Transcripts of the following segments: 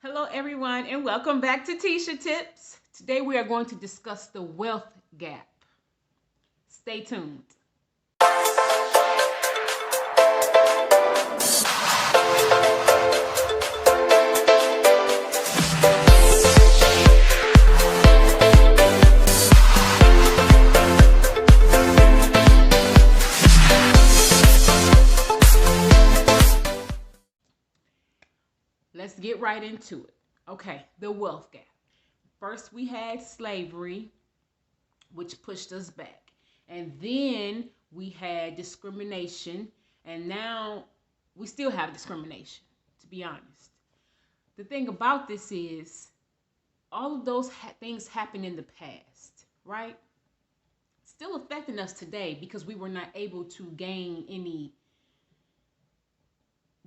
Hello, everyone, and welcome back to Tesha Tips. Today, we are going to discuss the wealth gap. Stay tuned. Let's get right into it. Okay, the wealth gap. First, we had slavery, which pushed us back. And then we had discrimination. And now we still have discrimination, to be honest. The thing about this is all of those things happened in the past, right? Still affecting us today because we were not able to gain any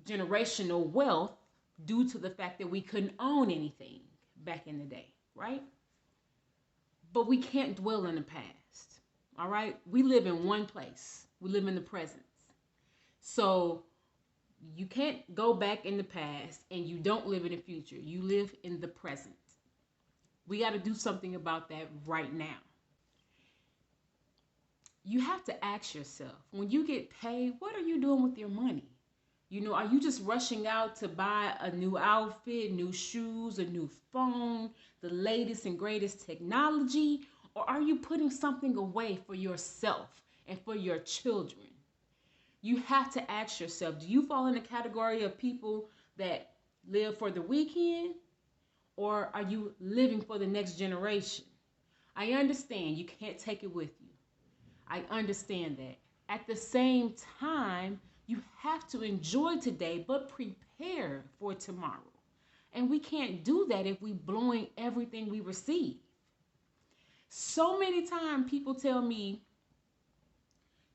generational wealth due to the fact that we couldn't own anything back in the day, right? But we can't dwell in the past, all right? We live in one place. We live in the present. So you can't go back in the past and you don't live in the future. You live in the present. We got to do something about that right now. You have to ask yourself, when you get paid, what are you doing with your money? You know, are you just rushing out to buy a new outfit, new shoes, a new phone, the latest and greatest technology? Or are you putting something away for yourself and for your children? You have to ask yourself, do you fall in the category of people that live for the weekend? Or are you living for the next generation? I understand you can't take it with you. I understand that. At the same time, you have to enjoy today, but prepare for tomorrow. And we can't do that if we're blowing everything we receive. So many times people tell me,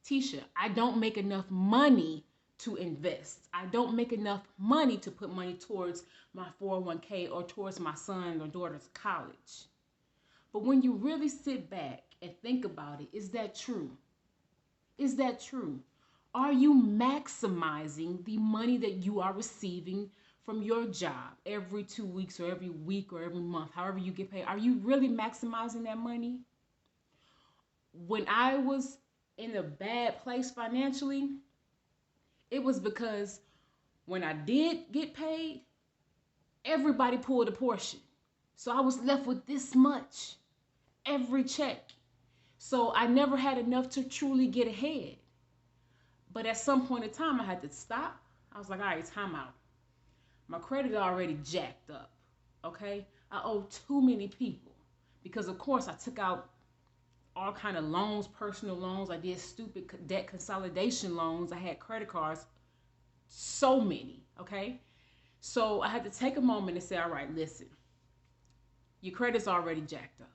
Tesha, I don't make enough money to invest. I don't make enough money to put money towards my 401k or towards my son or daughter's college. But when you really sit back and think about it, is that true? Is that true? Are you maximizing the money that you are receiving from your job every 2 weeks or every week or every month, however you get paid? Are you really maximizing that money? When I was in a bad place financially, it was because when I did get paid, everybody pulled a portion. So I was left with this much every check. So I never had enough to truly get ahead. But at some point in time, I had to stop. I was like, all right, time out. My credit already jacked up, okay? I owe too many people because, of course, I took out all kind of loans, personal loans. I did stupid debt consolidation loans. I had credit cards, so many, okay? So I had to take a moment and say, all right, listen, your credit's already jacked up.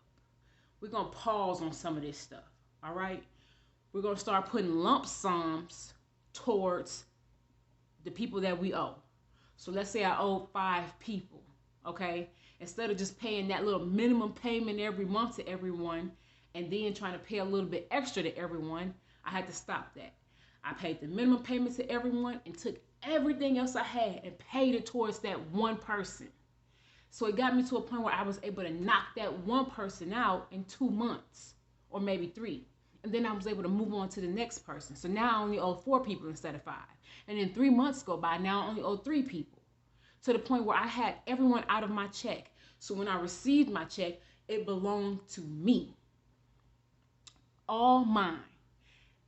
We're going to pause on some of this stuff, all right? We're going to start putting lump sums towards the people that we owe. So let's say I owe 5 people, okay? Instead of just paying that little minimum payment every month to everyone and then trying to pay a little bit extra to everyone, I had to stop that. I paid the minimum payment to everyone and took everything else I had and paid it towards that one person. So it got me to a point where I was able to knock that one person out in 2 months or maybe 3. And then I was able to move on to the next person. So now I only owe 4 people instead of 5. And then 3 months go by, now I only owe 3 people. To the point where I had everyone out of my check. So when I received my check, it belonged to me. All mine.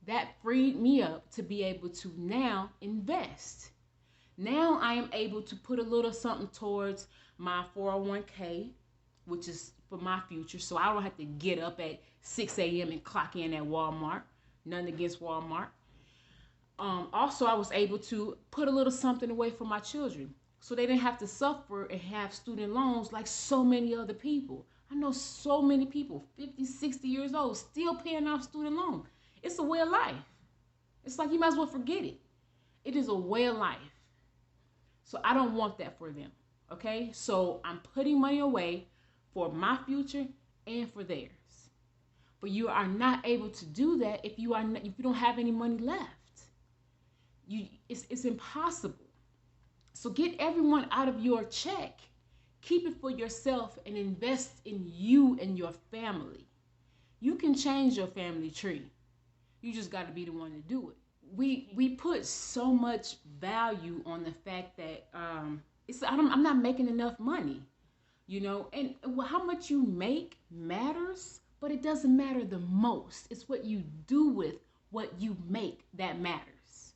That freed me up to be able to now invest. Now I am able to put a little something towards my 401k, which is for my future. So I don't have to get up at 6 a.m. and clock in at Walmart. Nothing against Walmart. Also, I was able to put a little something away for my children so they didn't have to suffer and have student loans like so many other people. I know so many people, 50, 60 years old, still paying off student loans. It's a way of life. It's like you might as well forget it. It is a way of life. So I don't want that for them, okay? So I'm putting money away for my future and for theirs. But you are not able to do that if you don't have any money left. It's impossible. So get everyone out of your check Keep it for yourself and invest in you and your family. You can change your family tree. You just got to be the one to do it. We put so much value on the fact that I'm not making enough money, and how much you make matters, but it doesn't matter the most. It's what you do with what you make that matters.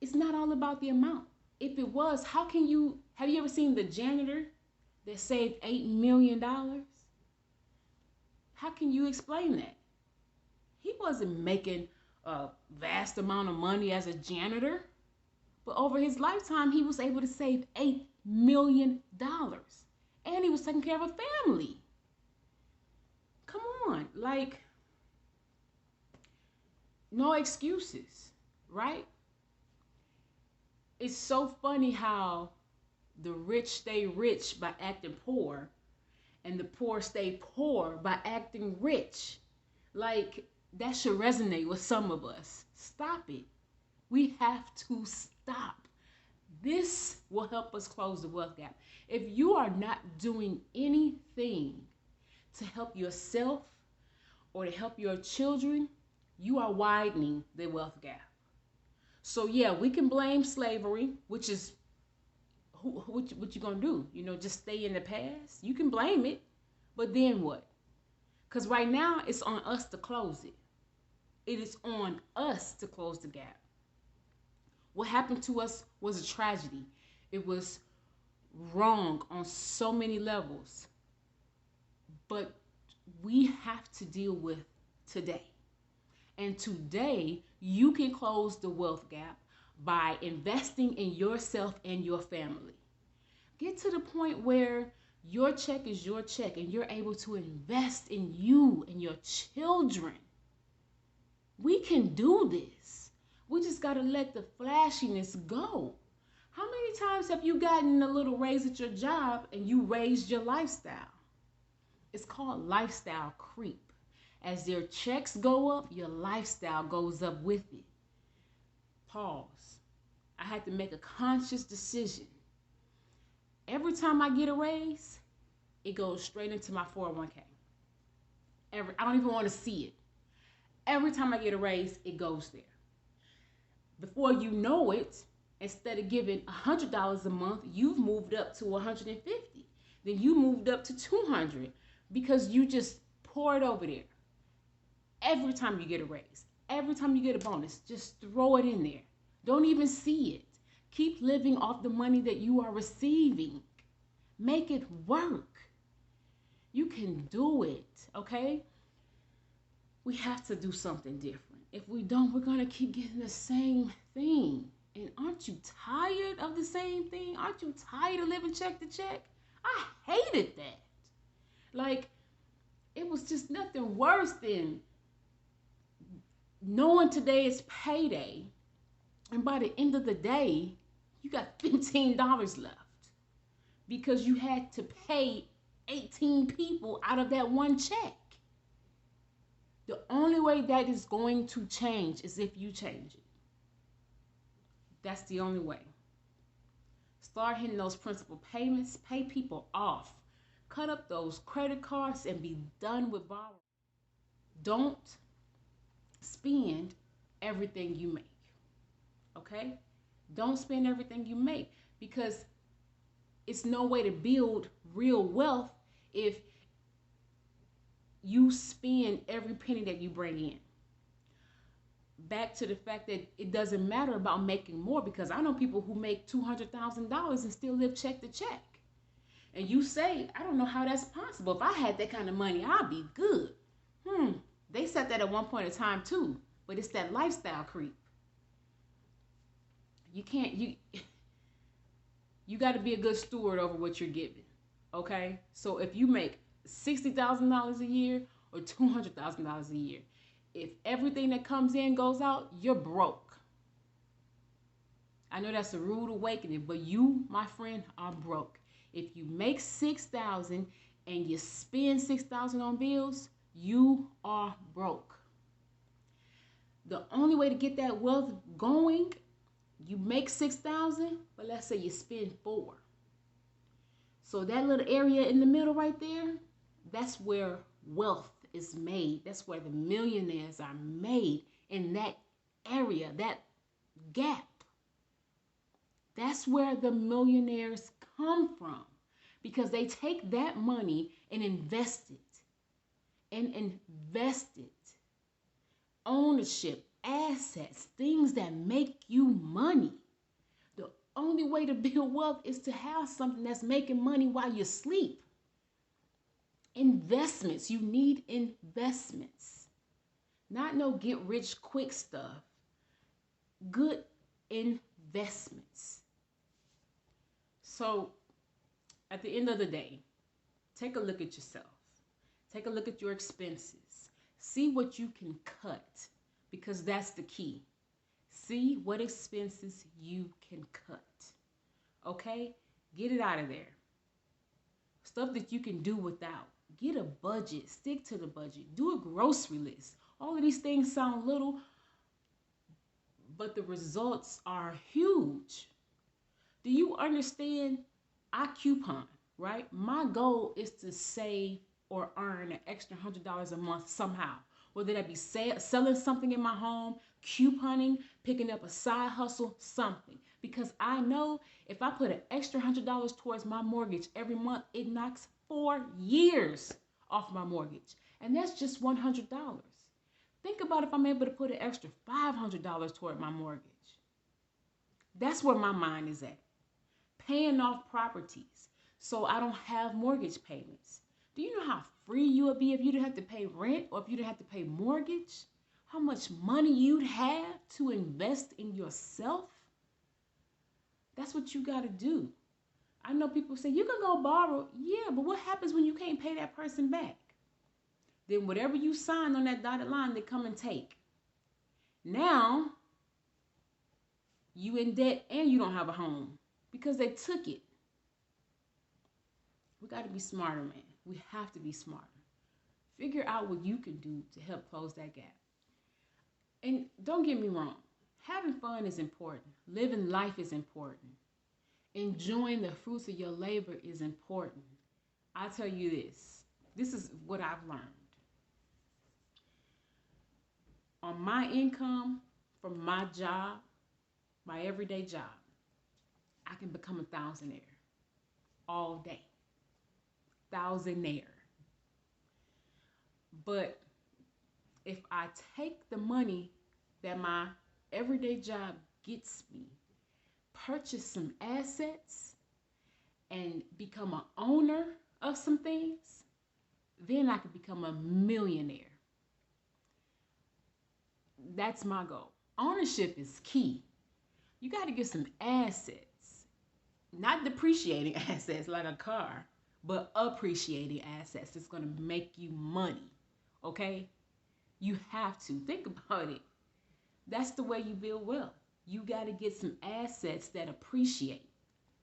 It's not all about the amount. If it was, have you ever seen the janitor that saved $8 million? How can you explain that? He wasn't making a vast amount of money as a janitor, but over his lifetime, he was able to save $8 million. And he was taking care of a family. Come on, like, no excuses, right? It's so funny how the rich stay rich by acting poor, and the poor stay poor by acting rich. Like, that should resonate with some of us. Stop it. We have to stop. This will help us close the wealth gap. If you are not doing anything to help yourself or to help your children, you are widening the wealth gap. So yeah, we can blame slavery, which is what you gonna do? Just stay in the past. You can blame it, but then what? Because right now it's on us to close it. It is on us to close the gap. What happened to us was a tragedy. It was wrong on so many levels. But we have to deal with today. And today, you can close the wealth gap by investing in yourself and your family. Get to the point where your check is your check and you're able to invest in you and your children. We can do this. We just got to let the flashiness go. How many times have you gotten a little raise at your job and you raised your lifestyle? It's called lifestyle creep. As their checks go up, your lifestyle goes up with it. Pause. I had to make a conscious decision. Every time I get a raise, it goes straight into my 401k. I don't even want to see it. Every time I get a raise, it goes there. Before you know it, instead of giving $100 a month, you've moved up to $150. Then you moved up to $200 because you just pour it over there. Every time you get a raise, every time you get a bonus, just throw it in there. Don't even see it. Keep living off the money that you are receiving. Make it work. You can do it, okay? We have to do something different. If we don't, we're going to keep getting the same thing. And aren't you tired of the same thing? Aren't you tired of living check to check? I hated that. Like, it was just nothing worse than knowing today is payday, and by the end of the day, you got $15 left because you had to pay 18 people out of that one check. The only way that is going to change is if you change it. That's the only way. Start hitting those principal payments, pay people off, cut up those credit cards, and be done with borrowing. Don't spend everything you make, okay? Don't spend everything you make, because it's no way to build real wealth if you spend every penny that you bring in. Back to the fact that it doesn't matter about making more, because I know people who make $200,000 and still live check to check. And you say, I don't know how that's possible. If I had that kind of money, I'd be good. They said that at one point in time too, but it's that lifestyle creep. You got to be a good steward over what you're giving, okay? So if you make $60,000 a year or $200,000 a year, if everything that comes in goes out, you're broke. I know that's a rude awakening, but you, my friend, are broke. If you make $6,000 and you spend $6,000 on bills, you are broke. The only way to get that wealth going, you make $6,000, but let's say you spend $4,000. So that little area in the middle right there, that's where wealth is made. That's where the millionaires are made, in that area, that gap. That's where the millionaires come from, because they take that money and invest it. And invest it. Ownership, assets, things that make you money. The only way to build wealth is to have something that's making money while you sleep. Investments. You need investments. Not no get rich quick stuff. Good investments. So at the end of the day, take a look at yourself. Take a look at your expenses. See what you can cut, because that's the key. See what expenses you can cut. Okay? Get it out of there. Stuff that you can do without. Get a budget. Stick to the budget. Do a grocery list. All of these things sound little, but the results are huge. Do you understand? I coupon, right? My goal is to save or earn an extra $100 a month somehow. Whether that be selling something in my home, couponing, picking up a side hustle, something. Because I know if I put an extra $100 towards my mortgage every month, it knocks 4 years off my mortgage. And that's just $100. Think about if I'm able to put an extra $500 toward my mortgage. That's where my mind is at. Paying off properties so I don't have mortgage payments. Do you know how free you would be if you didn't have to pay rent, or if you didn't have to pay mortgage? How much money you'd have to invest in yourself? That's what you got to do. I know people say, you can go borrow. Yeah, but what happens when you can't pay that person back? Then whatever you sign on that dotted line, they come and take. Now, you in debt and you don't have a home because they took it. We got to be smarter, man. We have to be smarter. Figure out what you can do to help close that gap. And don't get me wrong. Having fun is important. Living life is important. Enjoying the fruits of your labor is important. I'll tell you this. This is what I've learned. On my income from my job, my everyday job, I can become a thousandaire all day. Thousandaire. But if I take the money that my everyday job gets me, purchase some assets, and become an owner of some things, then I could become a millionaire. That's my goal. Ownership is key. You got to get some assets, not depreciating assets like a car, but appreciating assets that's going to make you money. Okay? You have to. Think about it. That's the way you build wealth. You got to get some assets that appreciate,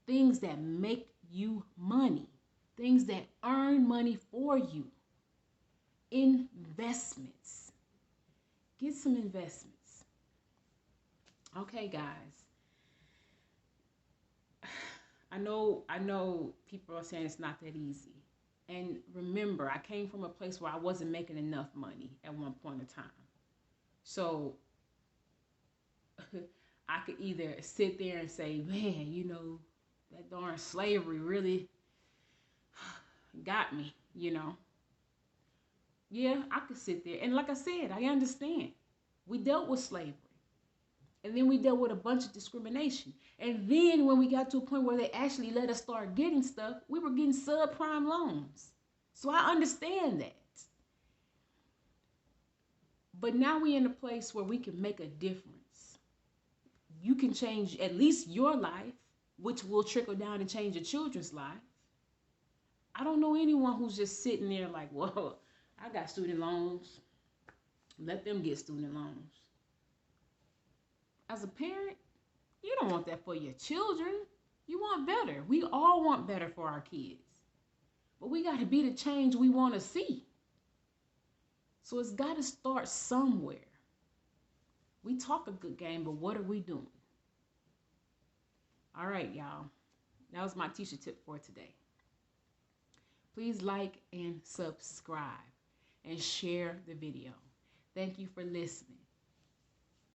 things that make you money, things that earn money for you. Investments. Get some investments. Okay, guys. I know people are saying it's not that easy. And remember, I came from a place where I wasn't making enough money at one point in time. So I could either sit there and say, man, you know, that darn slavery really got me, you know. Yeah, I could sit there. And like I said, I understand. We dealt with slavery. And then we dealt with a bunch of discrimination. And then when we got to a point where they actually let us start getting stuff, we were getting subprime loans. So I understand that. But now we're in a place where we can make a difference. You can change at least your life, which will trickle down and change your children's life. I don't know anyone who's just sitting there like, well, I got student loans. Let them get student loans. As a parent, you don't want that for your children. You want better. We all want better for our kids. But we got to be the change we want to see. So it's got to start somewhere. We talk a good game, but what are we doing? All right, y'all. That was my teacher tip for today. Please like and subscribe and share the video. Thank you for listening.